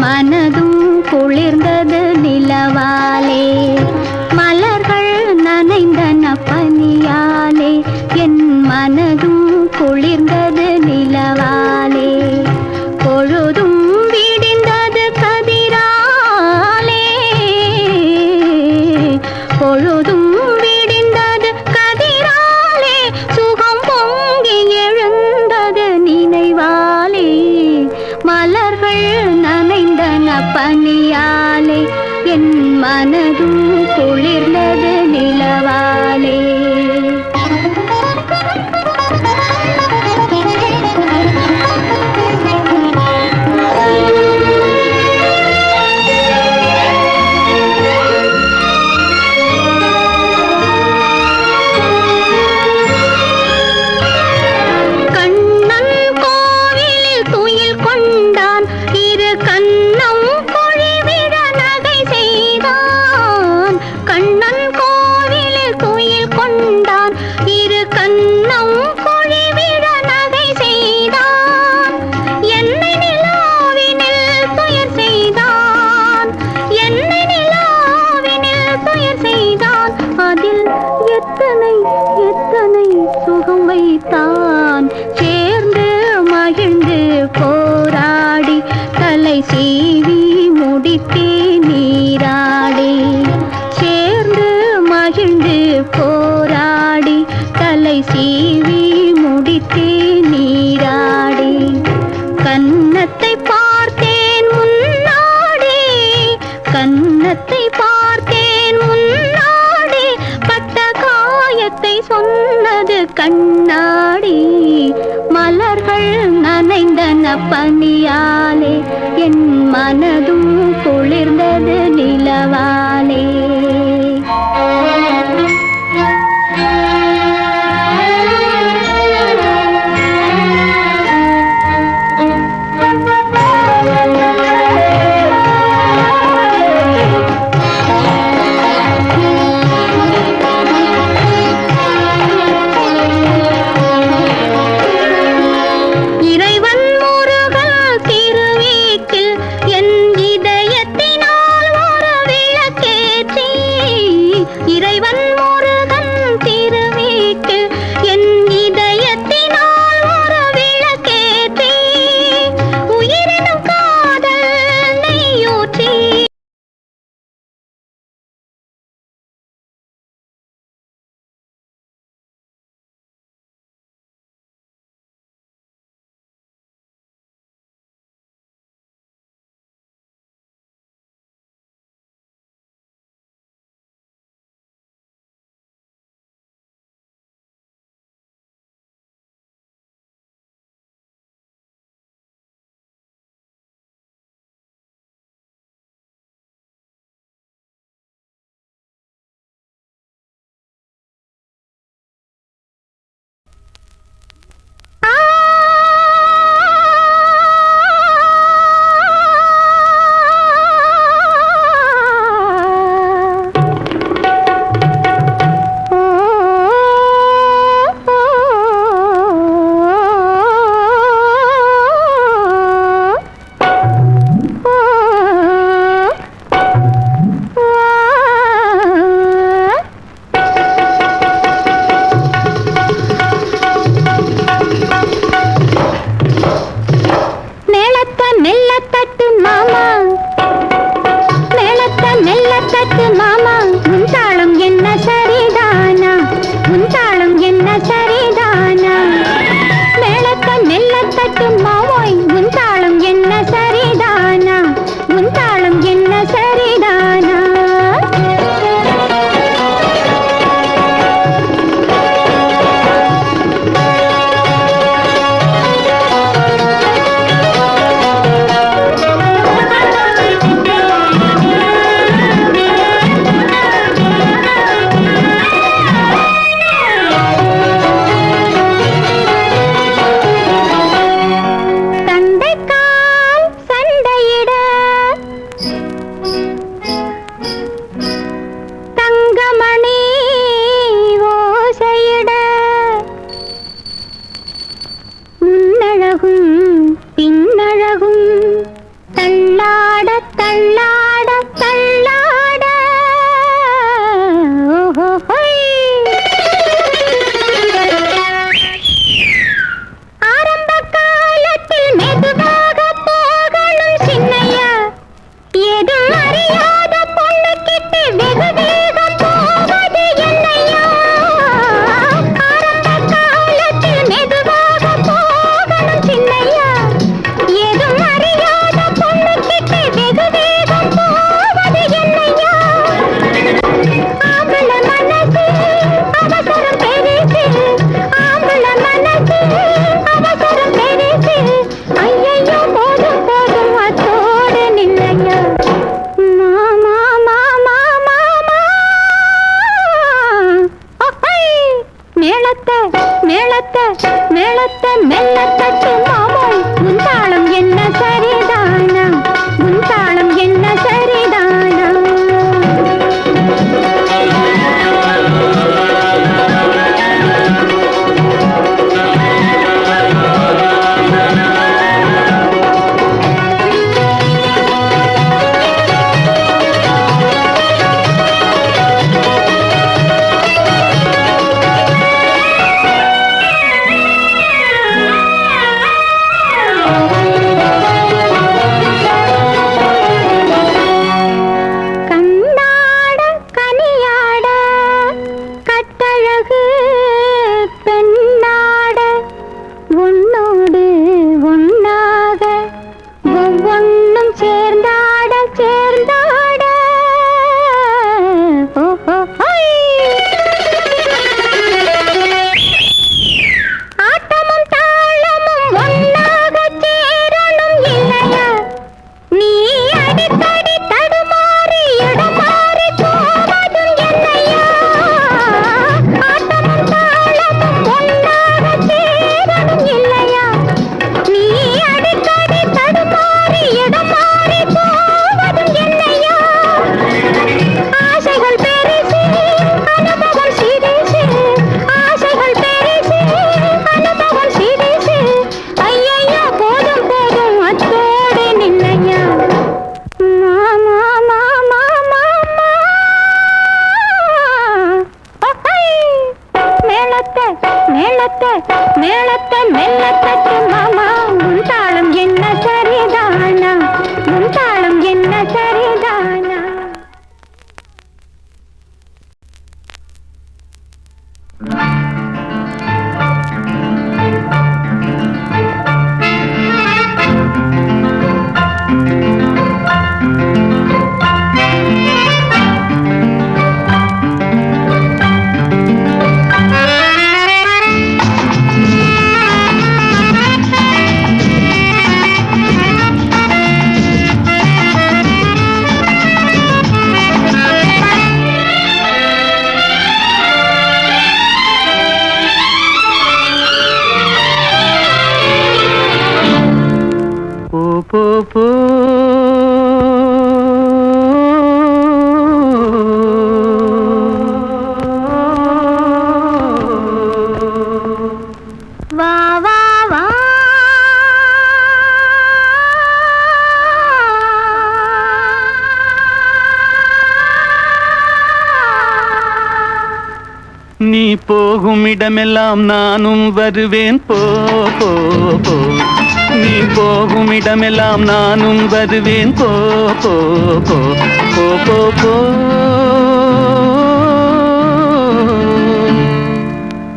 மனதும் குளிர்ந்தது நிலவாலே. மலர்கள் நனைந்தன பனியாலே, என் மனதும் குளிர்ந்தது நிலவாலே. பொழுதும் விடிந்தது கதிராலே, பொழுதும் விடிந்தது கதிராலே. சுகம் பொங்கி எழுந்தது நினைவாலே. மலர்கள் நனைந்தன பனியாலே, என் மனதும் குளிர்ந்தது நிலவாலே. எத்தனை எத்தனை சுகம் வைத்தான். சேர்ந்து மகிழ்ந்து போராடி தலை சீவி முடித்தே நீராடி. சேர்ந்து மகிழ்ந்து போராடி தலை சீவி முடித்தே நீராடி. கன்னத்தை பார்த்தேன் முன்னாடி, கன்னத்தை பார்த்தேன் முன்னாடி. பட்ட காயத்தை சொன்னது கண்ணாடி. மலர்கள் நனைந்தன பனியாலே, என் மனதும் குளிர்ந்தது நிலவாலே. தள்ளாட தள்ளாட ஆரம்ப காலத்தில் மெதுவாக போகணும் சின்னையா ஏதும் அறியாத பொண்ணு கிட்ட வெகு வேகம் போவது என்னையா ஆரம்ப காலத்தில் மெதுவாக போகணும் சின்னையா ஏதும் அறியாத பொண்ணு கிட்ட வெகு வேகம் போவது என்னையா ஆம்பள மனசு அவசரம் பெருசு ஆம்பள மனசு அவசரம் பெருசு ஐயையோ போதும் போதும் அத்தோடு நில்லையா மாமா மாமா மாமா மேளத்தை மேளத்தை மேளத்தை மெல்ல தட்டு மாமோ உன் தாளம் என்ன சரிதானா உன் தாளம் என்ன சரிதானா கண்ணாட கனியாட கட்டழகு பெண்ணாட உன்னோடு ஒன்னாக ஒவ்வொன்னும் சேர்ந்தாட சேர்ந்தாட ஆட்டமும் தாளமும் ஒன்னாக சேரணும் இல்லையா நீ அடிக்கடி தடுமாறி இடமாறி போவதும் என்னையா ஆட்டமும் தாளமும் ஒன்னாக சேரணும் இல்லையா நீ அடிக்கடி தடுமாறி இடமாறி போவதும் என்னையா ஆசைகள் பெருசு அனுபவம் சிறிசு ஆசைகள் பெருசு அனுபவம் சிறிசு ஐயையோ போதும் போதும் அத்தோடு நில்லையா மாமா மாமா மாமா மேளத்தை மேளத்தை மேளத்தை மெல்ல தட்டு மாமா உன் தாளம் என்ன சரிதானா உன் தாளம் என்ன சரிதானா போ போ வா வா வா நீ போகும் இடமெல்லாம் நானும் வருவேன் போ போ போ நீ போகும் இடமெல்லாம் நானும் வருவேன் போ போ போ போ போ போ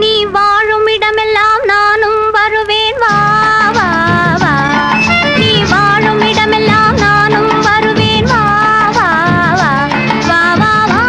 நீ வாழும் இடமெல்லாம் நானும் வருவேன் வா வா வா நீ வாழும் இடமெல்லாம் நானும் வருவேன் வா வா வா வா வா வா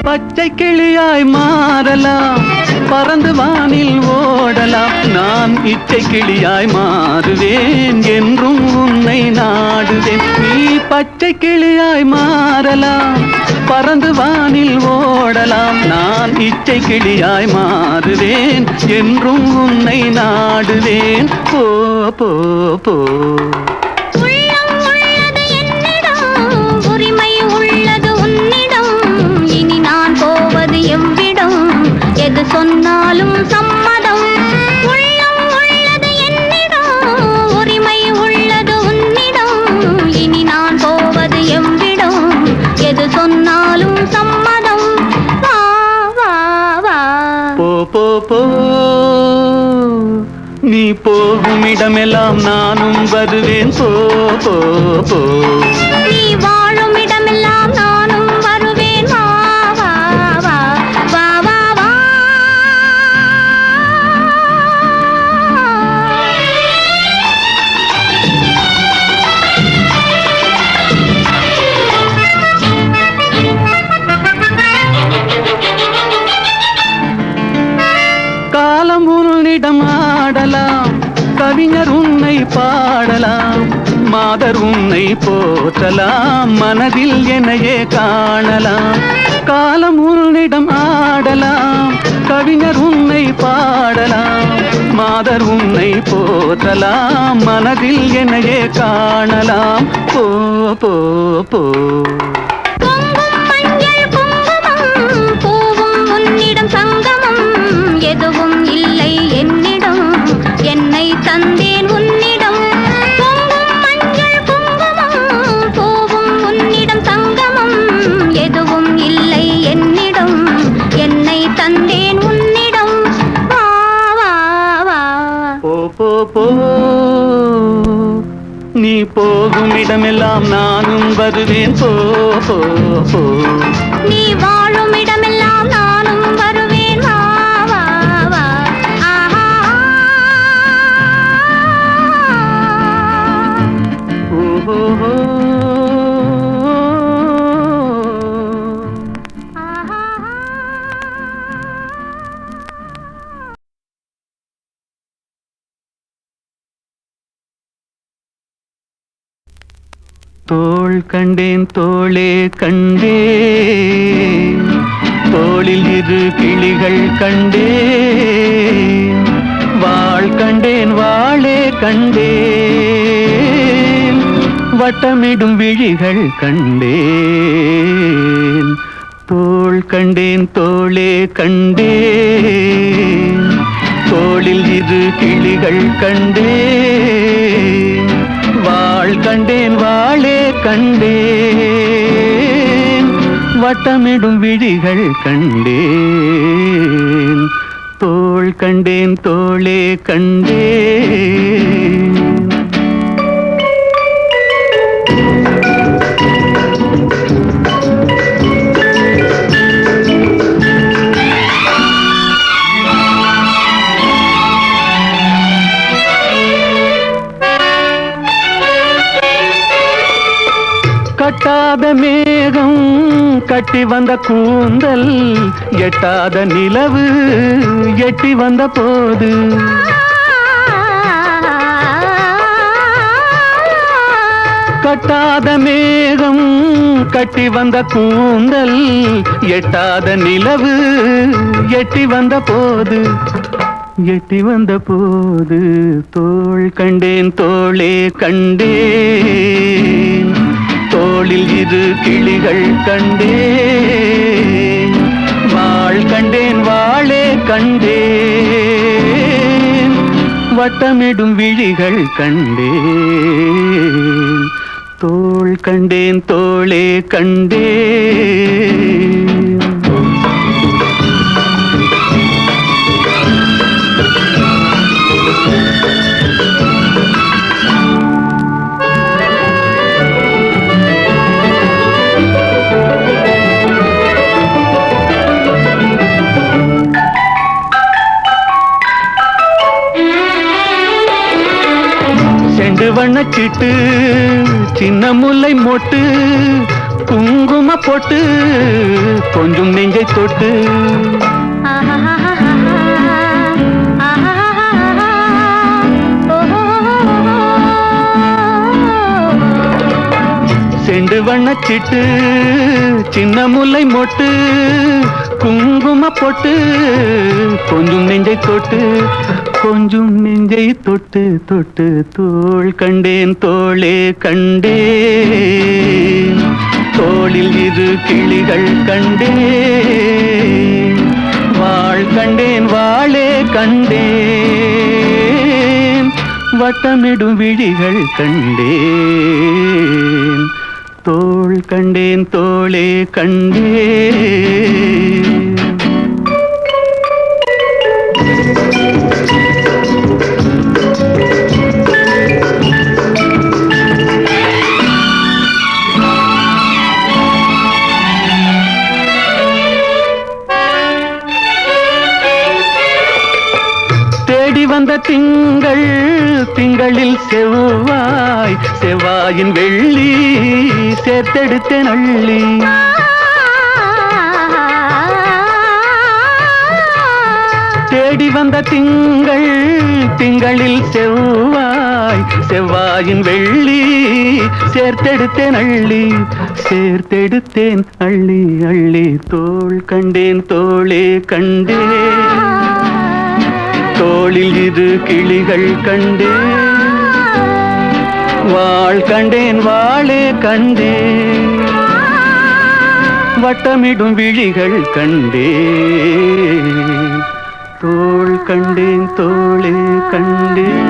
பச்சை கிளியாய் மாறலாம் பறந்து வானில் ஓடலாம் நான் இச்சை கிளியாய் மாறுவேன் என்றும் உன்னை நாடுவேன் நீ பச்சை கிளியாய் மாறலாம் பறந்து வானில் ஓடலாம் நான் இச்சை கிளியாய் மாறுவேன் என்றும் உன்னை நாடுவேன் போ போ போ உள்ளம் உள்ளது என்னிடம் உரிமை உள்ளது உன்னிடம் இனி நான் போவது எவ்விடம் எது சொன்னாலும் சம்மதம் உள்ளம் உள்ளது என்னிடம் உரிமை உள்ளது உன்னிடம் இனி நான் போவது எவ்விடம் எது சொன்னாலும் சம்மதம் வா வா வா போ போ போ நீ போகும் இடமெல்லாம் நானும் வருவேன் போ போ போ நீ வாழும் இடமெல்லாம் நானும் வருவேன் வா வா வா வா வா வா காலம் உன்னிடம் ஆடலாம் கவிஞர் உன்னை பாடலாம் மாதர் உன்னை போற்றலாம் மனதில் என்னையே காணலாம் காலம் உன்னிடம் ஆடலாம் கவிஞர் உன்னை பாடலாம் மாதர் உன்னை போற்றலாம் மனதில் என்னையே காணலாம் போ போ போ பொங்கும் மஞ்சள் குங்குமம் பூவும் உன்னிடம் சங்கமம் எதுவும் இல்லை என்னிடம் என்னை தந்தேன் உன்னிடம் பொங்கும் மஞ்சள் குங்குமம் பூவும் உன்னிடம் சங்கமம் எதுவும் இல்லை என்னிடம் என்னை தந்தேன் உன்னிடம் வா வா வா போ போ போ நீ போகும் இடமெல்லாம் நானும் வருவேன் போ போ போ நீ வாழும் இடமெல்லாம் நானும் வருவேன் வா வா வா ஆஹா ஓஹோ ஆஹா தோள் கண்டேன் தோளே கண்டேன் தோளில் இரு கிளிகள் கண்டேன் வாள் கண்டேன் வாளே கண்டேன் வட்டமிடும் விழிகள் கண்டேன் தோள் கண்டேன் தோளே கண்டேன் தோளில் இரு கிளிகள் கண்டேன் வாள் கண்டேன் வாளே கண்டேன் வட்டமிடும் விழிகள் கண்டேன் தோள் கண்டேன் தோளே கண்டேன் கட்டாத மேகம் கட்டி வந்த கூந்தல் எட்டாத நிலவு எட்டி வந்த போது கட்டாத மேகம் கட்டி வந்த கூந்தல் எட்டாத நிலவு எட்டி வந்த போது எட்டி வந்த போது தோள் கண்டேன் தோளே கண்டேன் தோளில் இரு கிளிகள் கண்டேன் வாள் கண்டேன் வாளே கண்டேன் வட்டமிடும் விழிகள் கண்டேன் தோள் கண்டேன் தோளே கண்டேன் வண்ணச்சிட்டு சின்ன முல்லை மொட்டு குங்கும போட்டு கொஞ்சம் நெஞ்சை தொட்டு ஆஹா சிட்டு சின்ன முல்லை மொட்டு குங்கும பொட்டு கொஞ்சம் நெஞ்சை தொட்டு கொஞ்சம் நெஞ்சை தொட்டு தொட்டு தோள் கண்டேன் தோளே கண்டேன் தோளில் இரு கிளிகள் கண்டேன் வாழ் கண்டேன் வாளே கண்டேன் வட்டமிடும் விழிகள் கண்டேன் தோள் கண்டேன் தோளே கண்டேன் தேடி வந்த திங்கள் திங்களில் செவ்வாய் செவ்வாயின் வெள்ளி சேர்த்தெடுத்தேன் அள்ளி தேடி வந்த திங்கள் திங்களில் செவ்வாய் செவ்வாயின் வெள்ளி சேர்த்தெடுத்தேன் அள்ளி சேர்த்தெடுத்தேன் அள்ளி அள்ளி தோள் கண்டேன் தோளே கண்டேன் தோளில் இரு கிளிகள் கண்டேன் வாழ் கண்டேன் வாளே கண்டேன் வட்டமிடும் விழிகள் கண்டேன் தோள் கண்டேன் தோளே கண்டேன்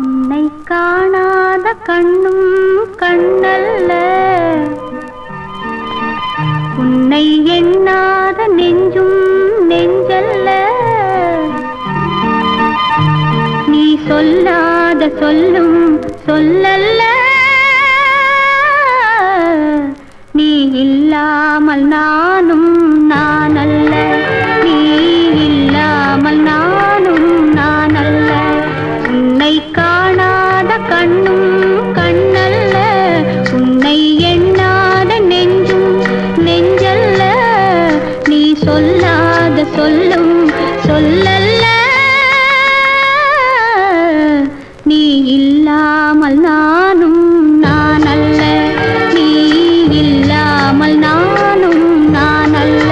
உன்னை காணாத கண்ணும் கண்ணல்ல உன்னை எண்ணாத நெஞ்சும் நெஞ்சல்ல நீ சொல்லாத சொல்லும் சொல்லல்ல நீ இல்லாமல் நானும் நானல்ல நீ இல்லாமல் நானும் நானல்ல உன்னை காணாத கண்ணும் கண்ணல்ல உன்னை எண்ணாத நெஞ்சும் நெஞ்சல்ல நீ சொல்லாத சொல்லும் சொல்லல்ல நீ இல்லாமல் நானும் நானல்ல நீ இல்லாமல் நானும் நானல்ல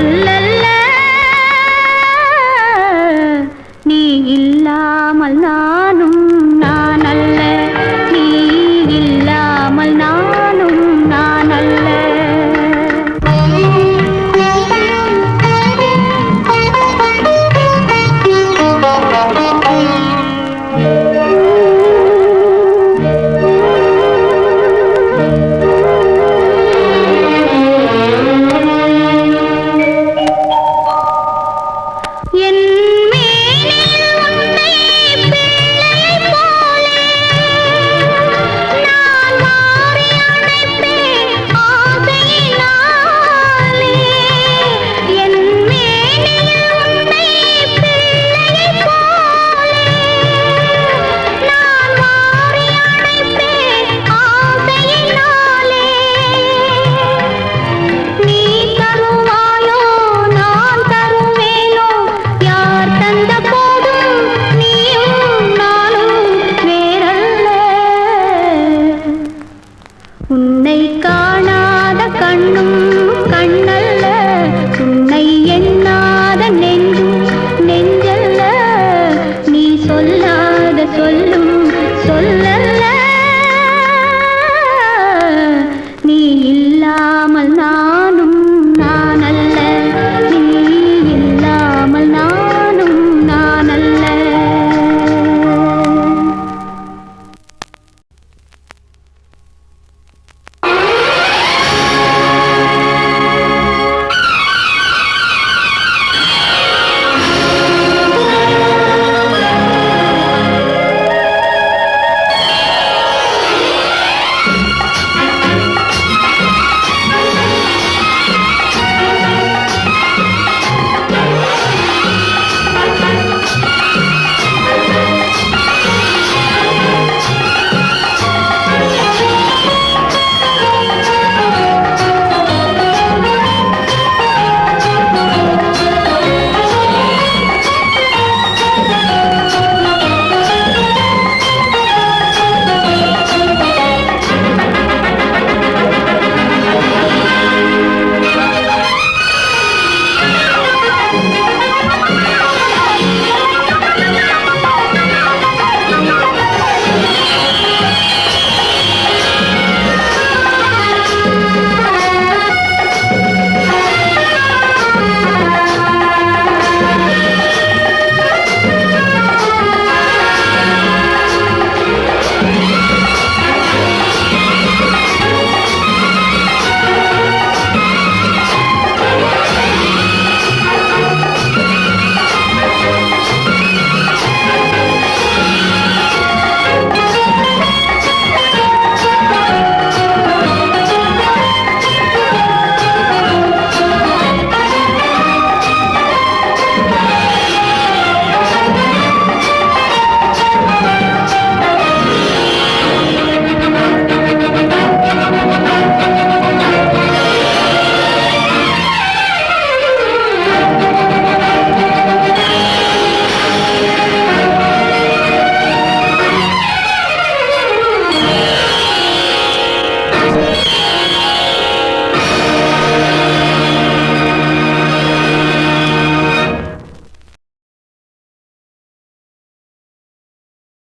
சொல்ல